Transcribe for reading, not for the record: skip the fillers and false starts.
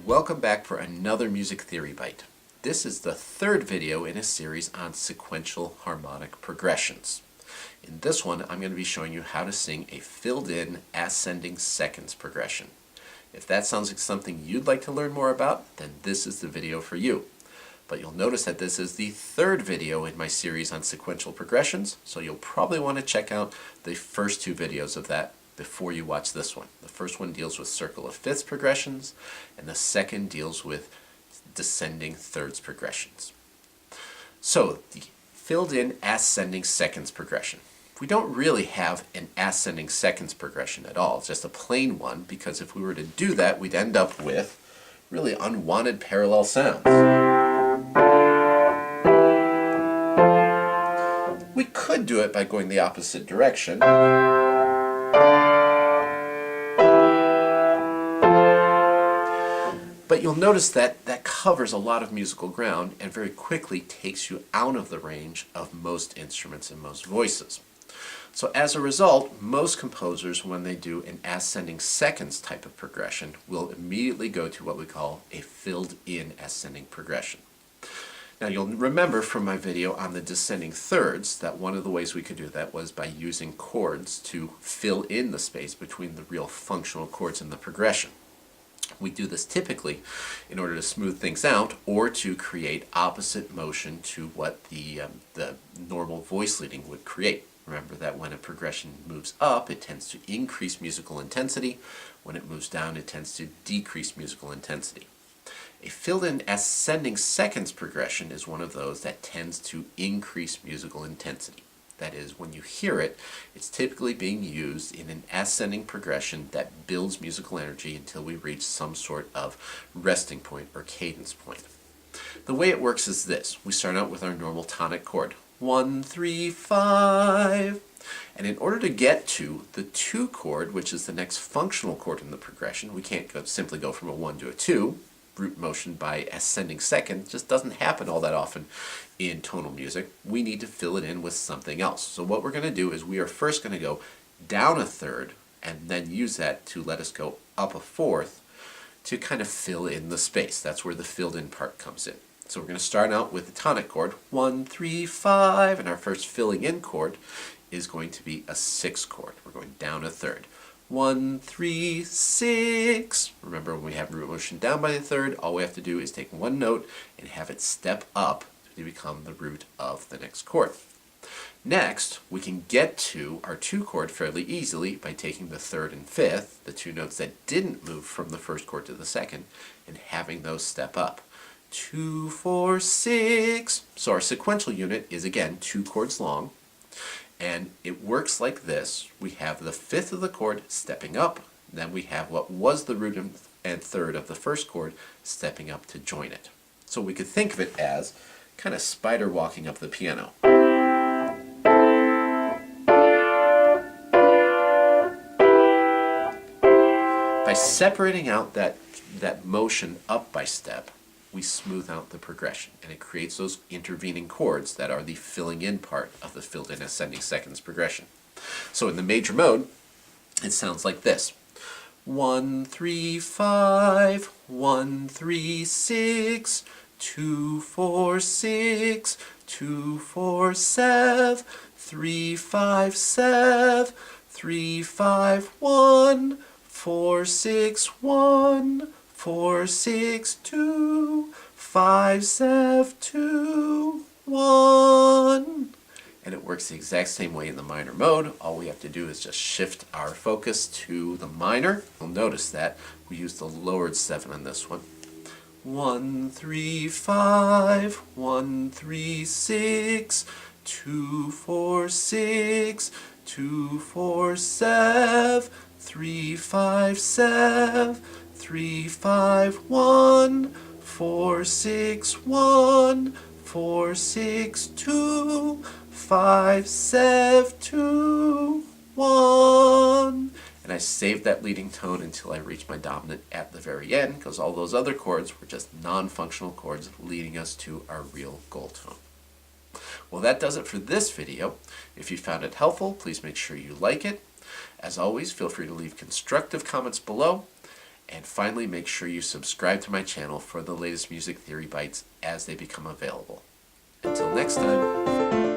Welcome back for another Music Theory Bite. This is the third video in a series on sequential harmonic progressions. In this one, I'm going to be showing you how to sing a filled-in ascending seconds progression. If that sounds like something you'd like to learn more about, then this is the video for you. But you'll notice that this is the third video in my series on sequential progressions, so you'll probably want to check out the first two videos of that before you watch this one. The first one deals with circle of fifths progressions, and the second deals with descending thirds progressions. So, the filled-in ascending seconds progression. We don't really have an ascending seconds progression at all, just a plain one, because if we were to do that, we'd end up with really unwanted parallel sounds. We could do it by going the opposite direction. But you'll notice that that covers a lot of musical ground and very quickly takes you out of the range of most instruments and most voices. So as a result, most composers, when they do an ascending seconds type of progression, will immediately go to what we call a filled-in ascending progression. Now you'll remember from my video on the descending thirds that one of the ways we could do that was by using chords to fill in the space between the real functional chords in the progression. We do this typically in order to smooth things out or to create opposite motion to what the normal voice leading would create. Remember that when a progression moves up, it tends to increase musical intensity. When it moves down, it tends to decrease musical intensity. A filled-in ascending seconds progression is one of those that tends to increase musical intensity. That is, when you hear it, it's typically being used in an ascending progression that builds musical energy until we reach some sort of resting point or cadence point. The way it works is this. We start out with our normal tonic chord, 1, 3, 5. And in order to get to the 2 chord, which is the next functional chord in the progression, we can't simply go from a 1 to a 2. Root motion by ascending second just doesn't happen all that often in tonal music. We need to fill it in with something else. So what we're going to do is we are first going to go down a third and then use that to let us go up a fourth to kind of fill in the space. That's where the filled in part comes in. So we're going to start out with the tonic chord, 1, 3, 5, and our first filling in chord is going to be a 6 chord. We're going down a third. 1, 3, 6. Remember, when we have root motion down by the third, all we have to do is take one note and have it step up to become the root of the next chord. Next, we can get to our 2 chord fairly easily by taking the third and fifth, the 2 notes that didn't move from the first chord to the second, and having those step up. 2, 4, 6. So our sequential unit is again 2 chords long. And it works like this. We have the fifth of the chord stepping up, then we have what was the root and third of the first chord stepping up to join it. So we could think of it as kind of spider walking up the piano. By separating out that motion up by step, we smooth out the progression, and it creates those intervening chords that are the filling in part of the filled-in ascending seconds progression. So in the major mode, it sounds like this. 1, 3, 5, 1, 3, 6, 2, 4, 6, 2, 4, 7, 3, 5, 7, 3, 5, 1, 4, 6, 1, 4, 6, 2, 5, 7, 2, 1. And it works the exact same way in the minor mode. All we have to do is just shift our focus to the minor. You'll notice that we use the lowered 7 on this one. 1, 3, 5, 1, 3, 6, 2, 4, 6, 2, 4, 7, 3, 5, 7, 3, 5, 1, 4, 6, 1, 4, 6, 2, 5, 7, 2, 1. And I saved that leading tone until I reached my dominant at the very end, because all those other chords were just non-functional chords leading us to our real goal tone. Well, that does it for this video. If you found it helpful, please make sure you like it. As always, feel free to leave constructive comments below. And finally, make sure you subscribe to my channel for the latest music theory bites as they become available. Until next time.